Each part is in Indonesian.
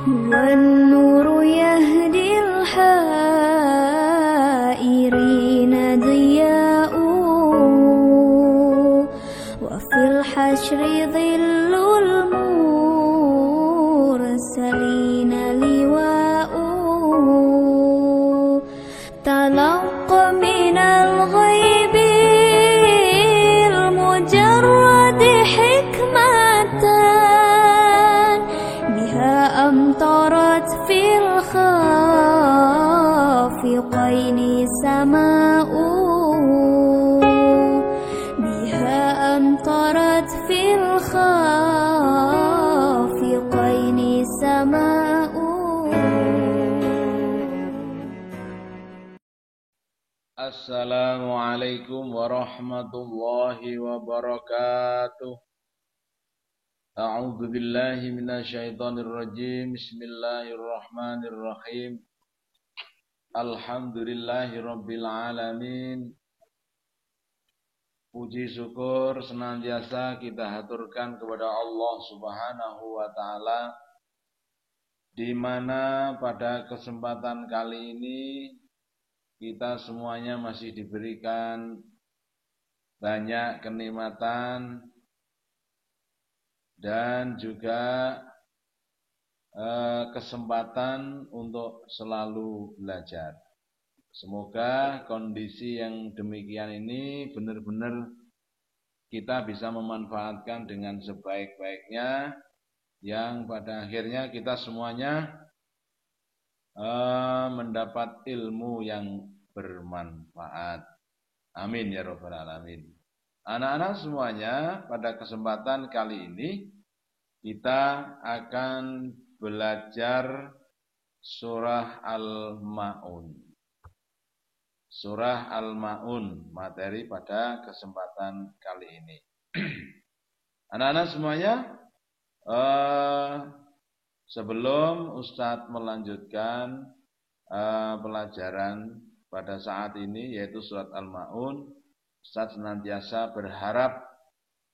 والنور يهدي الحائرين ضياء وفي الحشر ظل المرسلين لواء تلقى من الغيب المجرد حكمة بها أمطرت في الخافقين سماء بها أمطرت في الخافقين سماء. Assalamualaikum warahmatullahi wabarakatuh. A'udzu billahi minasyaitonir rajim. Bismillahirrahmanirrahim. Alhamdulillahirabbil alamin. Puji syukur senantiasa kita haturkan kepada Allah Subhanahu wa taala, di mana pada kesempatan kali ini kita semuanya masih diberikan banyak kenikmatan dan juga kesempatan untuk selalu belajar. Semoga kondisi yang demikian ini benar-benar kita bisa memanfaatkan dengan sebaik-baiknya, yang pada akhirnya kita semuanya mendapat ilmu yang bermanfaat. Amin ya rabbal alamin. Anak-anak semuanya, pada kesempatan kali ini kita akan belajar surah Al-Ma'un. Surah Al-Ma'un, materi pada kesempatan kali ini. Anak-anak semuanya, sebelum Ustadz melanjutkan pelajaran pada saat ini, yaitu surat Al-Ma'un, Ustadz senantiasa berharap,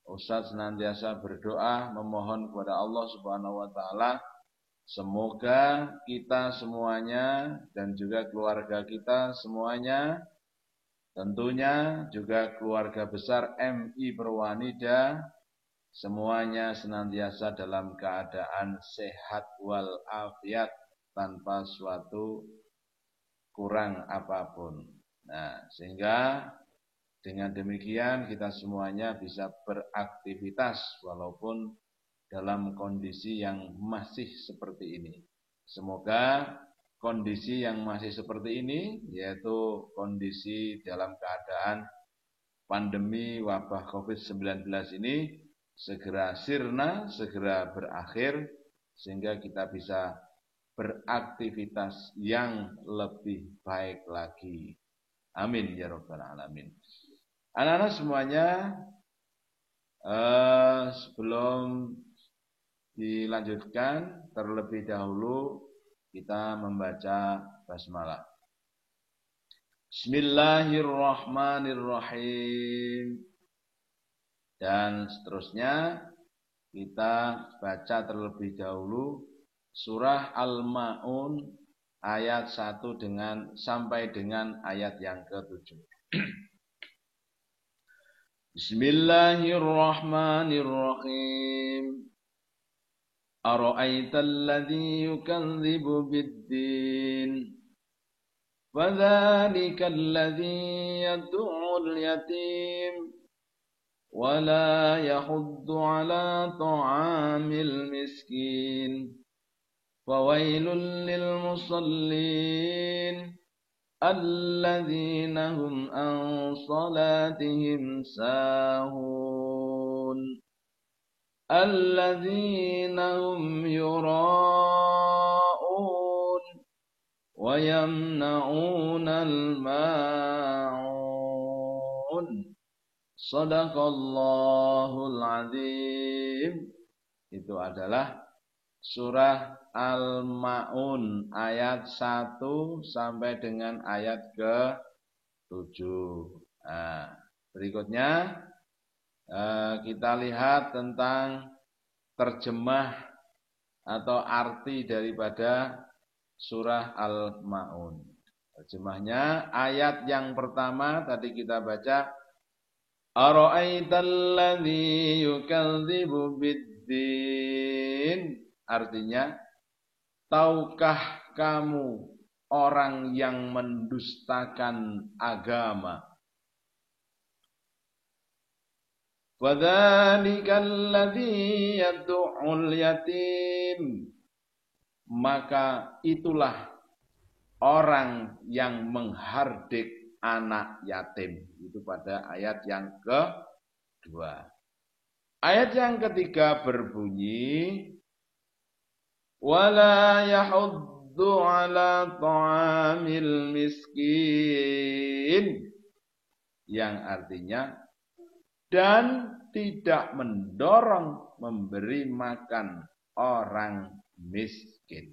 Ustadz senantiasa berdoa, memohon kepada Allah Subhanahu wa taala, semoga kita semuanya dan juga keluarga kita semuanya, tentunya juga keluarga besar MI Perwanida, semuanya senantiasa dalam keadaan sehat walafiat tanpa suatu kurang apapun. Nah, sehingga dengan demikian kita semuanya bisa beraktivitas walaupun dalam kondisi yang masih seperti ini. Semoga kondisi yang masih seperti ini, yaitu kondisi dalam keadaan pandemi wabah COVID-19 ini, segera sirna, segera berakhir, sehingga kita bisa beraktivitas yang lebih baik lagi. Amin ya rabbal alamin. Anak-anak semuanya, sebelum dilanjutkan, terlebih dahulu kita membaca basmalah. Bismillahirrahmanirrahim. Dan seterusnya kita baca terlebih dahulu surah Al-Ma'un ayat 1 sampai dengan ayat yang ke-7. Bismillahirrahmanirrahim. Ara'aital ladzi yukadzibu bid-din, fadzalikal ladzi yad'ul yatim wa la yahuddu 'ala ta'amil miskin. Fawailul lil musallin alladzina hum an salatihim sahun alladzina hum yura'un wa yamna'unal ma'un. Shadaqallahul azim. Itu adalah surah Al-Ma'un ayat 1 sampai dengan ayat ke-7. Nah, berikutnya kita lihat tentang terjemah atau arti daripada surah Al-Ma'un. Terjemahnya ayat yang pertama tadi kita baca, Ara'aital ladzi yukadzibu biddin. Artinya, tahukah kamu orang yang mendustakan agama? Wadzalika alladzi yad'ul yatim. Maka itulah orang yang menghardik anak yatim. Itu pada ayat yang kedua. Ayat yang ketiga berbunyi, wala yahuddu ala ta'amil miskin. Yang artinya, dan tidak mendorong memberi makan orang miskin.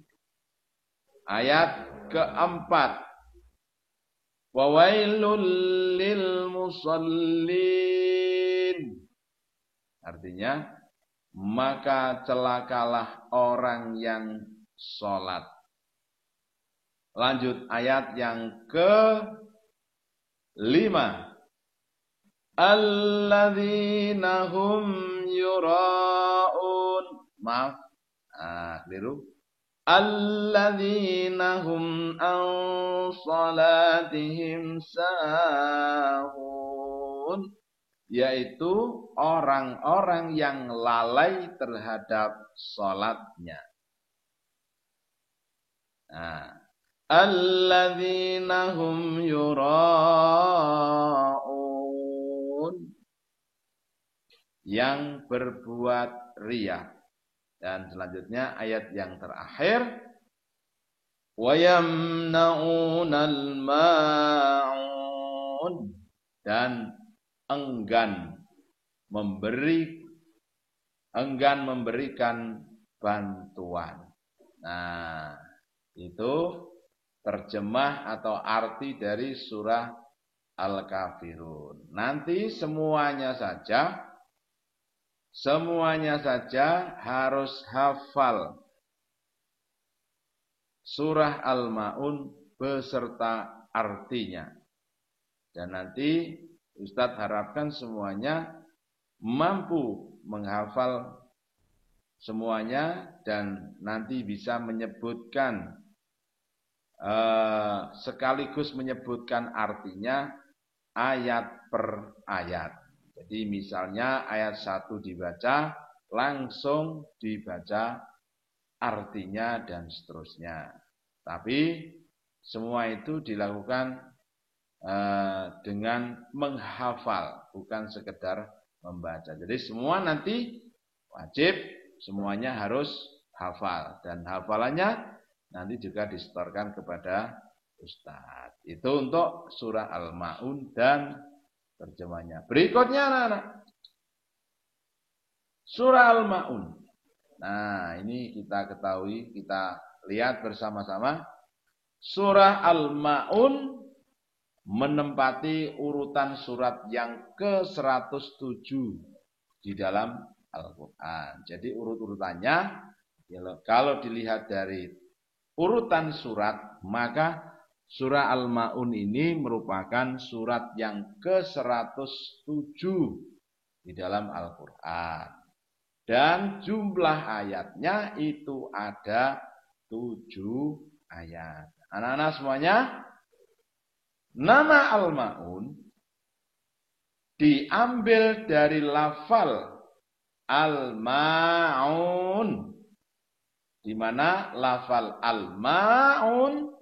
Ayat keempat, wawailul lil musallin. Artinya, maka celakalah orang yang sholat. Lanjut ayat yang kelima, alladzina hum yura'un. Maaf, keliru. Alladzina hum an salatihim sahun. Yaitu orang-orang yang lalai terhadap salatnya. Alladzina hum yura'un. Yang berbuat riya. Dan selanjutnya ayat yang terakhir, wa yamna'unal ma'un. Dan enggan memberikan bantuan. Nah, itu terjemah atau arti dari surah Al-Kafirun. Nanti semuanya saja harus hafal surah Al-Ma'un beserta artinya. Dan nanti Ustadz harapkan semuanya mampu menghafal semuanya dan nanti bisa menyebutkan sekaligus menyebutkan artinya ayat per ayat. Jadi misalnya ayat 1 dibaca, langsung dibaca artinya dan seterusnya. Tapi semua itu dilakukan dengan menghafal, bukan sekedar membaca. Jadi semua nanti wajib, semuanya harus hafal. Dan hafalannya nanti juga disetorkan kepada Ustadz. Itu untuk surah Al-Ma'un dan terjemahnya. Berikutnya anak-anak, surah Al-Ma'un. Nah, ini kita ketahui, kita lihat bersama-sama. Surah Al-Ma'un menempati urutan surat yang ke-107 di dalam Al-Quran. Jadi urut-urutannya, kalau dilihat dari urutan surat, maka surah Al-Ma'un ini merupakan surat yang ke-107 di dalam Al-Quran. Dan jumlah ayatnya itu ada 7 ayat. Anak-anak semuanya, nama Al-Ma'un diambil dari lafal Al-Ma'un, di mana lafal Al-Ma'un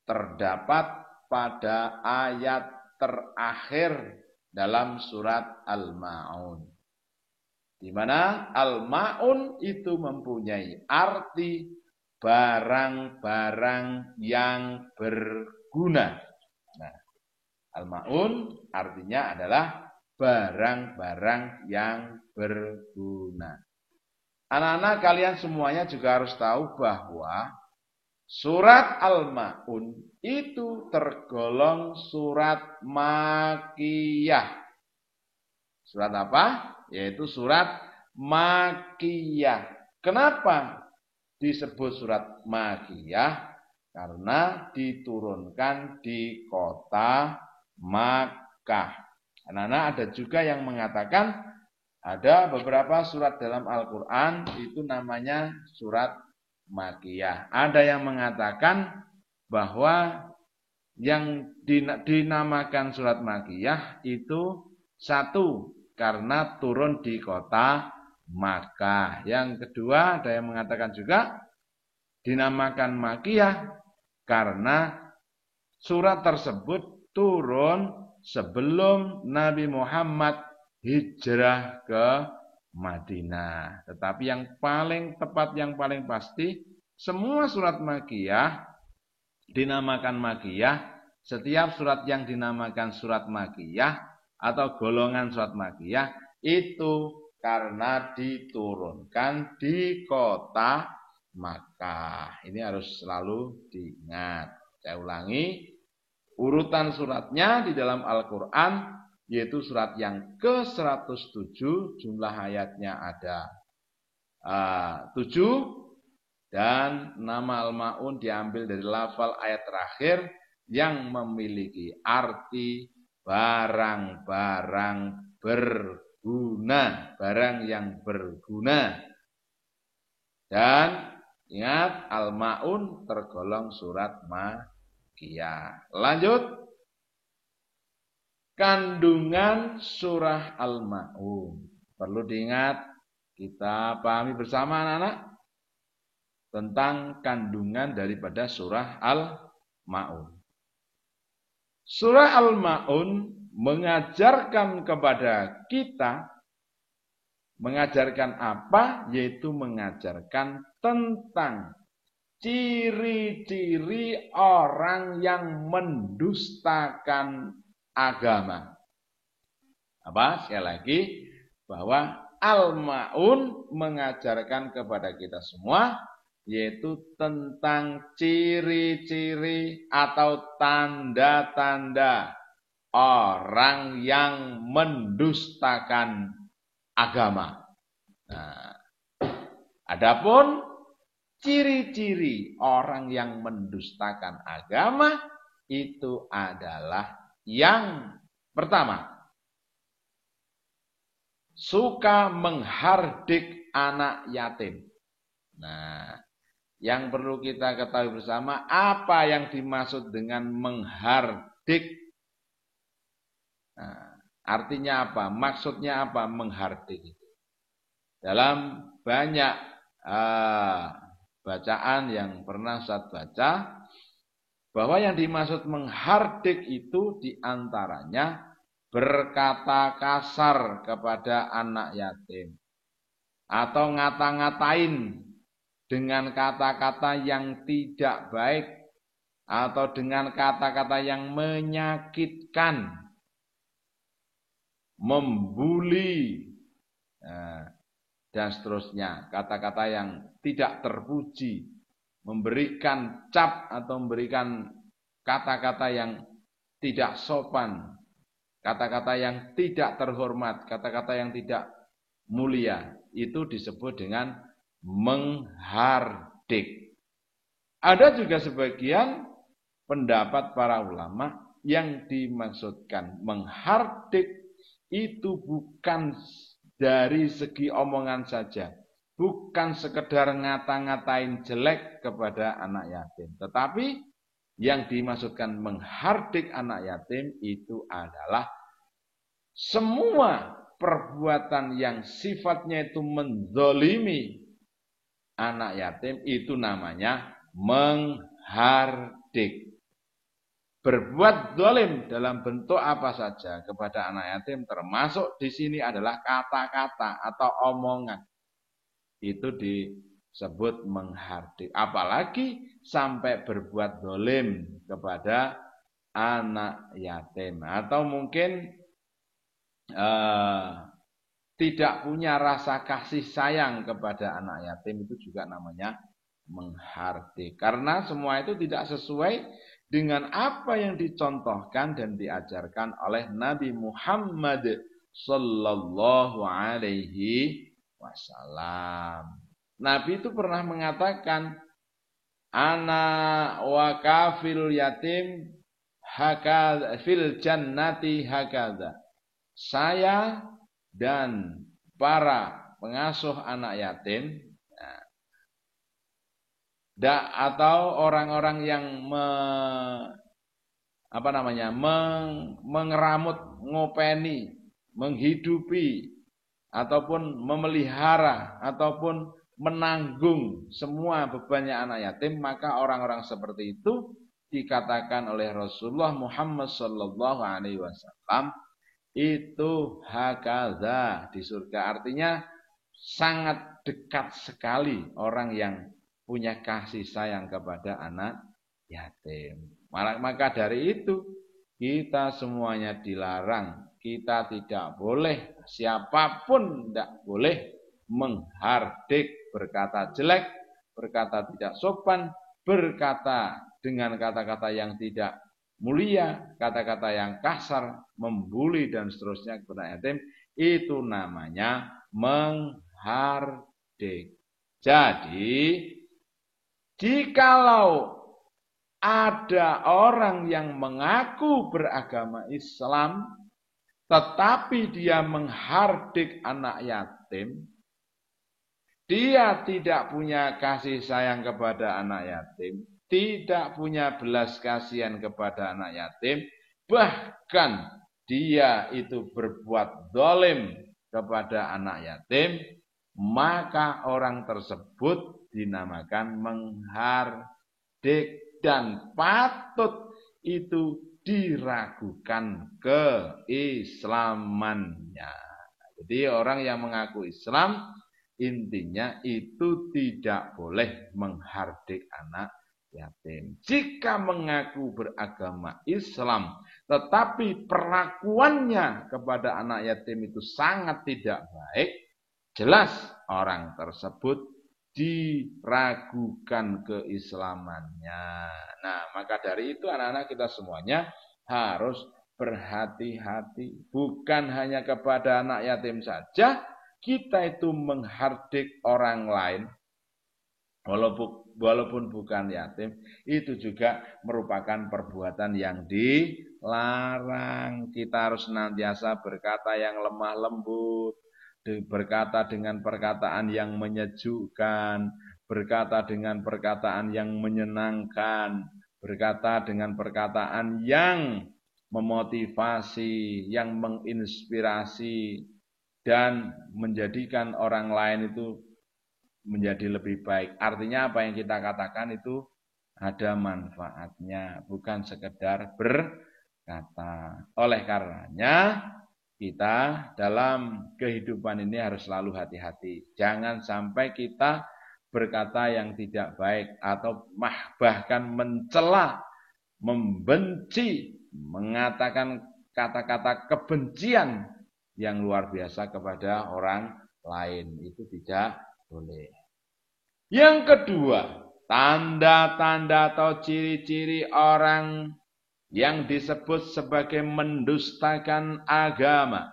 terdapat pada ayat terakhir dalam surat Al-Ma'un. Di mana Al-Ma'un itu mempunyai arti barang-barang yang berguna. Nah, Al-Ma'un artinya adalah barang-barang yang berguna. Anak-anak kalian semuanya juga harus tahu bahwa surat Al-Ma'un itu tergolong surat Makkiyah. Surat apa? Yaitu surat Makkiyah. Kenapa disebut surat Makkiyah? Karena diturunkan di kota Makkah. Anak-anak, ada juga yang mengatakan ada beberapa surat dalam Al-Quran itu namanya surat Makkiyah. Ada yang mengatakan bahwa yang dinamakan surat Makkiyah itu satu, karena turun di kota Makkah. Yang kedua, ada yang mengatakan juga dinamakan Makkiyah karena surat tersebut turun sebelum Nabi Muhammad hijrah ke Madinah. Tetapi yang paling tepat, yang paling pasti, semua surat Makkiyah dinamakan Makkiyah. Setiap surat yang dinamakan surat Makkiyah atau golongan surat Makkiyah itu karena diturunkan di kota Makkah. Ini harus selalu diingat. Saya ulangi, urutan suratnya di dalam Al-Quran yaitu surat yang ke-107, jumlah ayatnya ada 7, dan nama Al-Ma'un diambil dari lafal ayat terakhir yang memiliki arti barang-barang berguna, barang yang berguna. Dan ingat, Al-Ma'un tergolong surat Makkiyah. Lanjut. Kandungan surah Al-Ma'un. Perlu diingat, kita pahami bersama anak-anak tentang kandungan daripada surah Al-Ma'un. Surah Al-Ma'un mengajarkan kepada kita, mengajarkan apa? Yaitu mengajarkan tentang ciri-ciri orang yang mendustakan agama. Apa? Sekali lagi, bahwa Al-Ma'un mengajarkan kepada kita semua yaitu tentang ciri-ciri atau tanda-tanda orang yang mendustakan agama. Nah, adapun ciri-ciri orang yang mendustakan agama itu adalah yang pertama, suka menghardik anak yatim. Nah, yang perlu kita ketahui bersama, apa yang dimaksud dengan menghardik? Nah, artinya apa? Maksudnya apa menghardik itu? Dalam banyak bacaan yang pernah saya baca, bahwa yang dimaksud menghardik itu diantaranya berkata kasar kepada anak yatim, atau ngata-ngatain dengan kata-kata yang tidak baik, atau dengan kata-kata yang menyakitkan, membuli, dan seterusnya, kata-kata yang tidak terpuji, memberikan cap atau memberikan kata-kata yang tidak sopan, kata-kata yang tidak terhormat, kata-kata yang tidak mulia, itu disebut dengan menghardik. Ada juga sebagian pendapat para ulama yang dimaksudkan menghardik itu bukan dari segi omongan saja, bukan sekedar ngata-ngatain jelek kepada anak yatim, tetapi yang dimaksudkan menghardik anak yatim itu adalah semua perbuatan yang sifatnya itu menzolimi anak yatim, itu namanya menghardik. Berbuat zalim dalam bentuk apa saja kepada anak yatim, termasuk di sini adalah kata-kata atau omongan, itu disebut menghardik. Apalagi sampai berbuat zalim kepada anak yatim, atau mungkin tidak punya rasa kasih sayang kepada anak yatim, itu juga namanya menghardik. Karena semua itu tidak sesuai dengan apa yang dicontohkan dan diajarkan oleh Nabi Muhammad sallallahu alaihi wasallam. Nabi itu pernah mengatakan, ana wa kafil yatim hakadha fil jannati hakadha. Saya dan para pengasuh anak yatim atau orang-orang yang mengeramut, ngopeni, menghidupi ataupun memelihara ataupun menanggung semua bebannya anak yatim, maka orang-orang seperti itu dikatakan oleh Rasulullah Muhammad sallallahu alaihi wasallam itu hakadha di surga. Artinya sangat dekat sekali orang yang punya kasih sayang kepada anak yatim. Maka dari itu kita semuanya dilarang. Kita tidak boleh, siapapun tidak boleh menghardik, berkata jelek, berkata tidak sopan, berkata dengan kata-kata yang tidak mulia, kata-kata yang kasar, membuli dan seterusnya kepada yatim. Itu namanya menghardik. Jadi jikalau ada orang yang mengaku beragama Islam tetapi dia menghardik anak yatim, dia tidak punya kasih sayang kepada anak yatim, tidak punya belas kasihan kepada anak yatim, bahkan dia itu berbuat zalim kepada anak yatim, maka orang tersebut dinamakan menghardik dan patut itu diragukan keislamannya. Jadi orang yang mengaku Islam intinya itu tidak boleh menghardik anak yatim. Jika mengaku beragama Islam tetapi perlakuannya kepada anak yatim itu sangat tidak baik, jelas orang tersebut diragukan keislamannya. Nah, maka dari itu anak-anak kita semuanya harus berhati-hati. Bukan hanya kepada anak yatim saja, kita itu menghardik orang lain, walaupun bukan yatim, itu juga merupakan perbuatan yang dilarang. Kita harus senantiasa berkata yang lemah lembut, berkata dengan perkataan yang menyejukkan, berkata dengan perkataan yang menyenangkan, berkata dengan perkataan yang memotivasi, yang menginspirasi, dan menjadikan orang lain itu menjadi lebih baik. Artinya apa yang kita katakan itu ada manfaatnya, bukan sekedar berkata. Oleh karenanya, kita dalam kehidupan ini harus selalu hati-hati. Jangan sampai kita berkata yang tidak baik atau bahkan mencela, membenci, mengatakan kata-kata kebencian yang luar biasa kepada orang lain. Itu tidak boleh. Yang kedua, tanda-tanda atau ciri-ciri orang yang disebut sebagai mendustakan agama.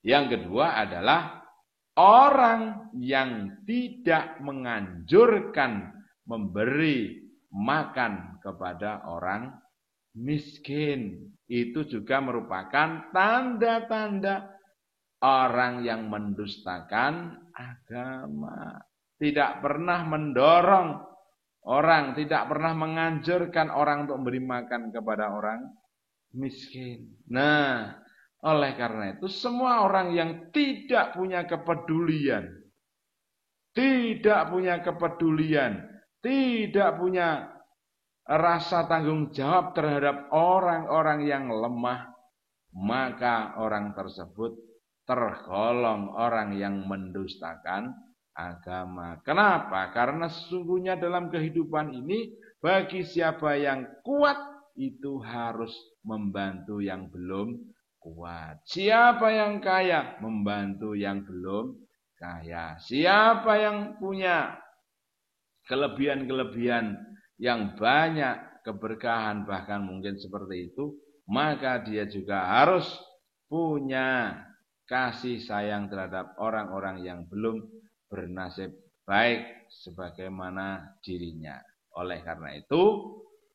Yang kedua adalah orang yang tidak menganjurkan memberi makan kepada orang miskin. Itu juga merupakan tanda-tanda orang yang mendustakan agama. Tidak pernah mendorong orang, tidak pernah menganjurkan orang untuk memberi makan kepada orang miskin. Nah, oleh karena itu semua orang yang tidak punya kepedulian, tidak punya rasa tanggung jawab terhadap orang-orang yang lemah, maka orang tersebut tergolong orang yang mendustakan agama. Kenapa? Karena sesungguhnya dalam kehidupan ini bagi siapa yang kuat itu harus membantu yang belum kuat. Siapa yang kaya membantu yang belum kaya. Siapa yang punya kelebihan-kelebihan yang banyak, keberkahan bahkan mungkin seperti itu, maka dia juga harus punya kasih sayang terhadap orang-orang yang belum bernasib baik sebagaimana dirinya. Oleh karena itu,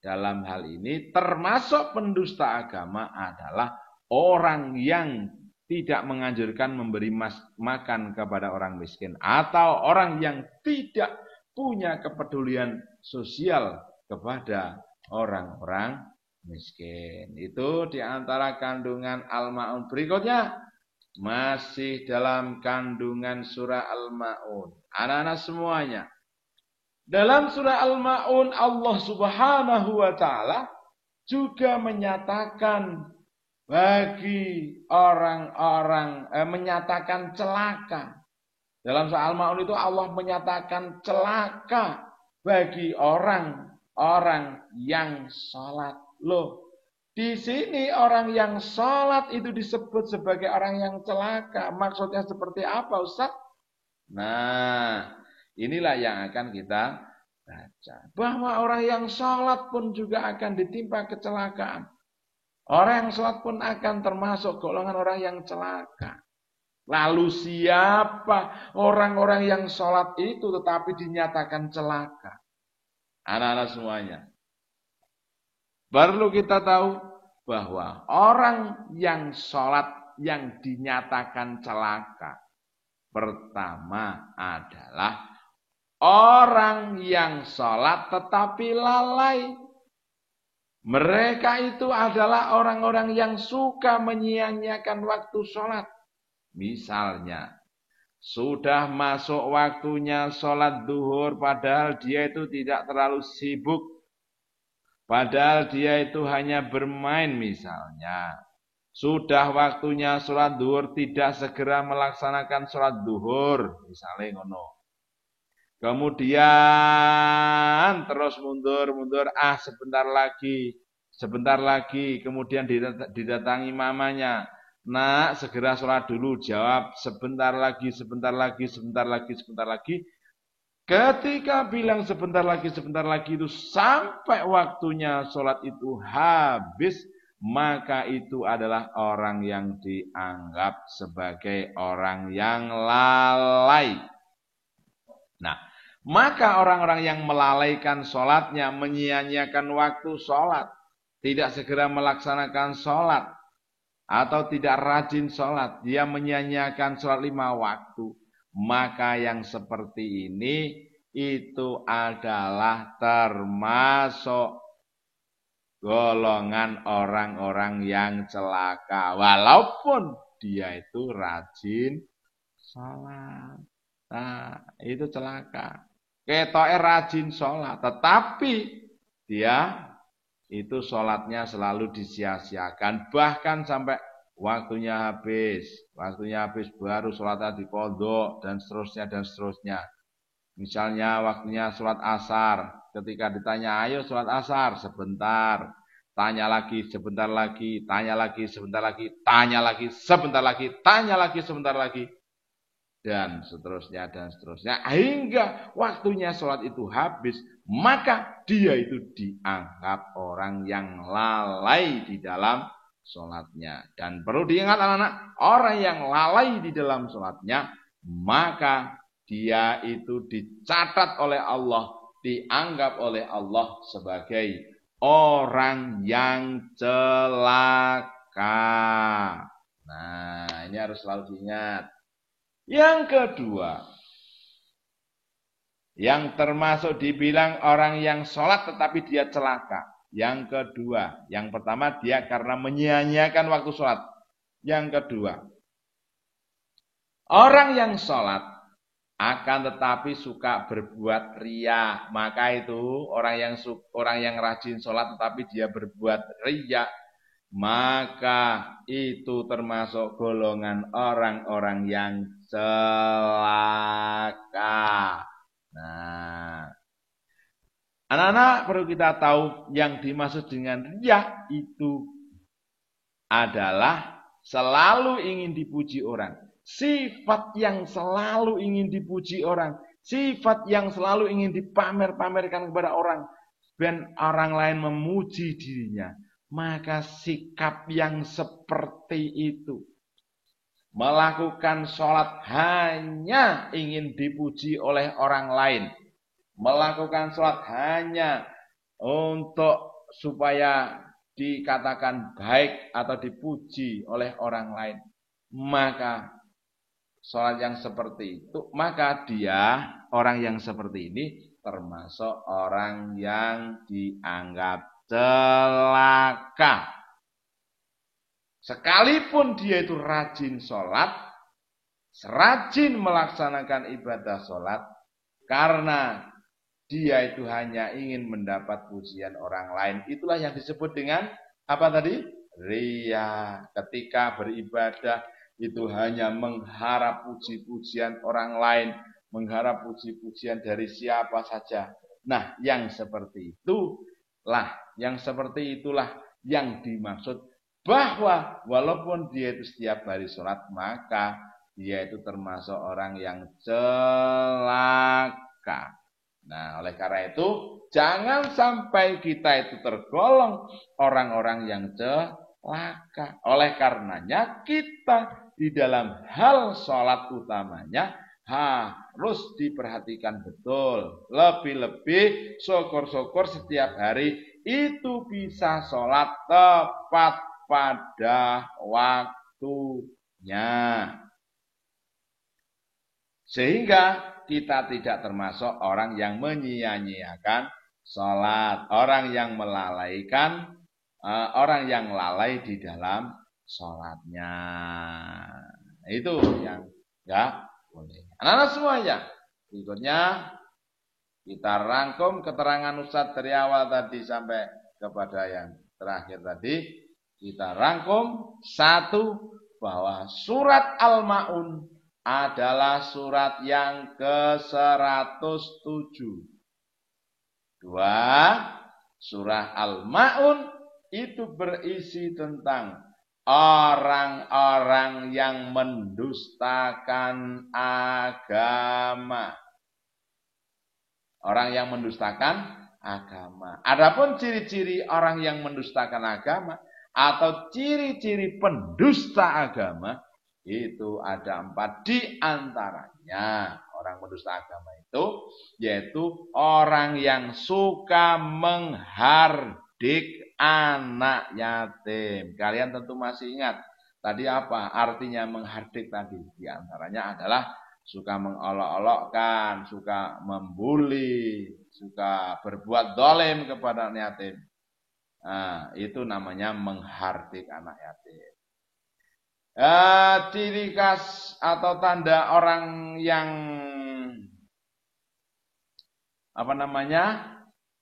dalam hal ini termasuk pendusta agama adalah orang yang tidak menganjurkan memberi makan kepada orang miskin, atau orang yang tidak punya kepedulian sosial kepada orang-orang miskin. Itu diantara kandungan Al-Ma'un. Berikutnya masih dalam kandungan surah Al-Ma'un. Anak-anak semuanya, dalam surah Al-Ma'un Allah Subhanahu wa taala juga menyatakan bagi orang-orang menyatakan celaka. Dalam surah Al-Ma'un itu Allah menyatakan celaka bagi orang-orang yang sholat. Loh, di sini orang yang sholat itu disebut sebagai orang yang celaka. Maksudnya seperti apa, Ustaz? Nah, inilah yang akan kita baca. Bahwa orang yang sholat pun juga akan ditimpa kecelakaan. Orang yang sholat pun akan termasuk golongan orang yang celaka. Lalu siapa orang-orang yang sholat itu tetapi dinyatakan celaka? Anak-anak semuanya. Perlu kita tahu bahwa orang yang sholat yang dinyatakan celaka pertama adalah orang yang sholat tetapi lalai. Mereka itu adalah orang-orang yang suka menyia-nyiakan waktu sholat. Misalnya, sudah masuk waktunya sholat duhur padahal dia itu tidak terlalu sibuk. Padahal dia itu hanya bermain misalnya. Sudah waktunya sholat duhur tidak segera melaksanakan sholat duhur. Misalnya ngono. Kemudian terus mundur, sebentar lagi. Kemudian didatangi mamanya. Nak, segera sholat dulu. Jawab, sebentar lagi. Ketika bilang sebentar lagi itu sampai waktunya sholat itu habis, maka itu adalah orang yang dianggap sebagai orang yang lalai. Nah, maka orang-orang yang melalaikan sholatnya, menyia-nyiakan waktu sholat, tidak segera melaksanakan sholat, atau tidak rajin sholat, dia menyia-nyiakan sholat 5 waktu, maka yang seperti ini itu adalah termasuk golongan orang-orang yang celaka, walaupun dia itu rajin sholat. Nah, itu celaka. Ketoke rajin sholat, tetapi dia itu sholatnya selalu disia-siakan, bahkan sampai waktunya habis baru sholatnya dipondok dan seterusnya. Misalnya waktunya sholat asar, ketika ditanya ayo sholat asar, sebentar, tanya lagi sebentar lagi, tanya lagi sebentar lagi, tanya lagi sebentar lagi, tanya lagi sebentar lagi, dan seterusnya hingga waktunya sholat itu habis. Maka dia itu dianggap orang yang lalai di dalam sholatnya. Dan perlu diingat anak-anak, orang yang lalai di dalam sholatnya, maka dia itu dicatat oleh Allah, dianggap oleh Allah sebagai orang yang celaka. Nah, ini harus selalu diingat. Yang kedua, yang termasuk dibilang orang yang sholat tetapi dia celaka. Yang kedua, yang pertama dia karena menyia-nyiakan waktu sholat. Yang kedua, orang yang sholat akan tetapi suka berbuat riya. Maka itu orang yang rajin sholat tetapi dia berbuat riya, maka itu termasuk golongan orang-orang yang celaka. Nah, anak-anak perlu kita tahu yang dimaksud dengan riya itu adalah selalu ingin dipuji orang. Sifat yang selalu ingin dipuji orang. Sifat yang selalu ingin dipamer-pamerkan kepada orang. Dan orang lain memuji dirinya. Maka sikap yang seperti itu, melakukan sholat hanya ingin dipuji oleh orang lain, melakukan sholat hanya untuk supaya dikatakan baik atau dipuji oleh orang lain, maka sholat yang seperti itu, maka dia, orang yang seperti ini termasuk orang yang dianggap celaka. Sekalipun dia itu rajin sholat, rajin melaksanakan ibadah sholat, karena dia itu hanya ingin mendapat pujian orang lain. Itulah yang disebut dengan apa tadi? Riya. Ketika beribadah itu hanya mengharap puji-pujian orang lain, mengharap puji-pujian dari siapa saja. Nah, yang seperti itulah yang dimaksud bahwa walaupun dia itu setiap hari sholat, maka dia itu termasuk orang yang celaka. Nah, oleh karena itu jangan sampai kita itu tergolong orang-orang yang celaka. Oleh karenanya kita di dalam hal sholat utamanya harus diperhatikan betul. Lebih-lebih syukur-syukur setiap hari itu bisa sholat tepat pada waktunya. Sehingga kita tidak termasuk orang yang menyia-nyiakan sholat, orang yang melalaikan, orang yang lalai di dalam sholatnya. Itu yang enggak boleh. Anak-anak semuanya, berikutnya kita rangkum keterangan Ustadz dari awal tadi sampai kepada yang terakhir tadi. Kita rangkum, satu, bahwa surat Al-Ma'un adalah surat yang ke-107. Dua, surah Al-Ma'un itu berisi tentang orang-orang yang mendustakan agama. Orang yang mendustakan agama. Adapun ciri-ciri orang yang mendustakan agama atau ciri-ciri pendusta agama itu ada 4 di antaranya. Orang mendusta agama itu yaitu orang yang suka menghardik anak yatim. Kalian tentu masih ingat tadi apa artinya menghardik tadi? Di antaranya adalah suka mengolok-olokkan, suka membuli, suka berbuat zalim kepada anak yatim. Nah, itu namanya menghardik anak yatim. Ciri khas atau tanda orang yang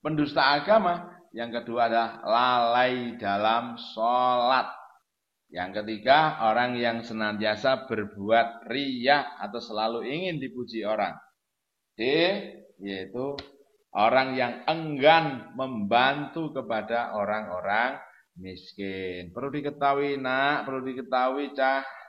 pendusta agama. Yang kedua adalah lalai dalam sholat. Yang ketiga, orang yang senantiasa berbuat riya atau selalu ingin dipuji orang. D, yaitu orang yang enggan membantu kepada orang-orang miskin. Perlu diketahui nak, perlu diketahui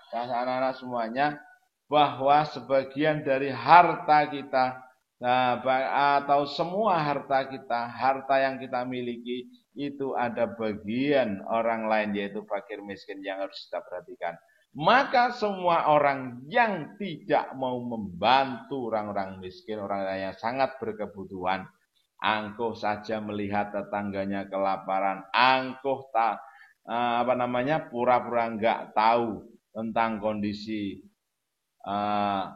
anak-anak semuanya, bahwa sebagian dari harta kita, atau semua harta kita, harta yang kita miliki, itu ada bagian orang lain, yaitu fakir miskin yang harus kita perhatikan. Maka semua orang yang tidak mau membantu orang-orang miskin, orang-orang yang sangat berkebutuhan, angkuh saja melihat tetangganya kelaparan, angkuh pura-pura enggak tahu tentang kondisi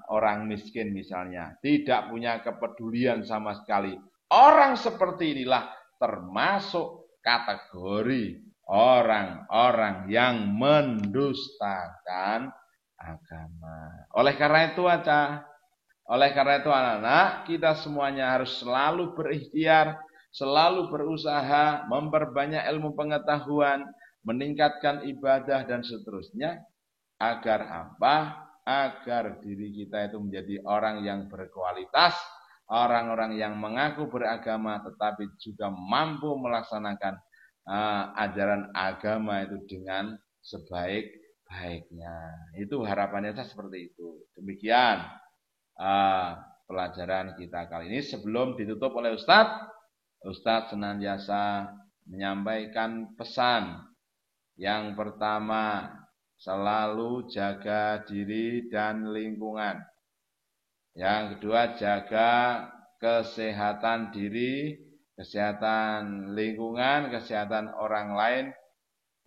orang miskin misalnya, tidak punya kepedulian sama sekali. Orang seperti inilah termasuk kategori orang-orang yang mendustakan agama. Oleh karena itu anak-anak, kita semuanya harus selalu berikhtiar, selalu berusaha memperbanyak ilmu pengetahuan, meningkatkan ibadah dan seterusnya, agar apa? Agar diri kita itu menjadi orang yang berkualitas, orang-orang yang mengaku beragama tetapi juga mampu melaksanakan ajaran agama itu dengan sebaik-baiknya. Itu harapannya saya seperti itu. Demikian pelajaran kita kali ini. Sebelum ditutup oleh Ustadz senantiasa menyampaikan pesan. Yang pertama, selalu jaga diri dan lingkungan. Yang kedua, jaga kesehatan diri, kesehatan lingkungan, kesehatan orang lain.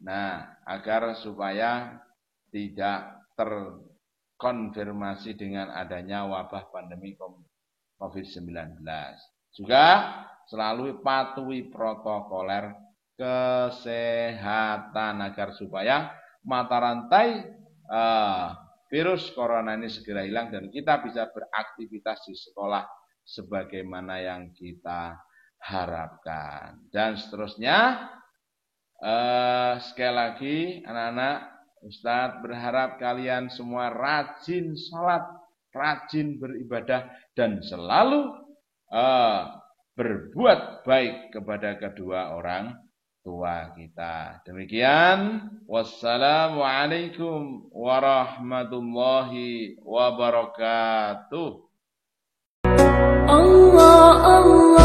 Nah, agar supaya tidak terkonfirmasi dengan adanya wabah pandemi COVID-19. Juga selalu patuhi protokoler kesehatan agar supaya mata rantai virus corona ini segera hilang dan kita bisa beraktivitas di sekolah sebagaimana yang kita harapkan. Dan seterusnya, sekali lagi anak-anak, Ustadz berharap kalian semua rajin sholat, rajin beribadah, dan selalu berbuat baik kepada kedua orang tua kita. Demikian, wassalamualaikum warahmatullahi wabarakatuh. Allah Allah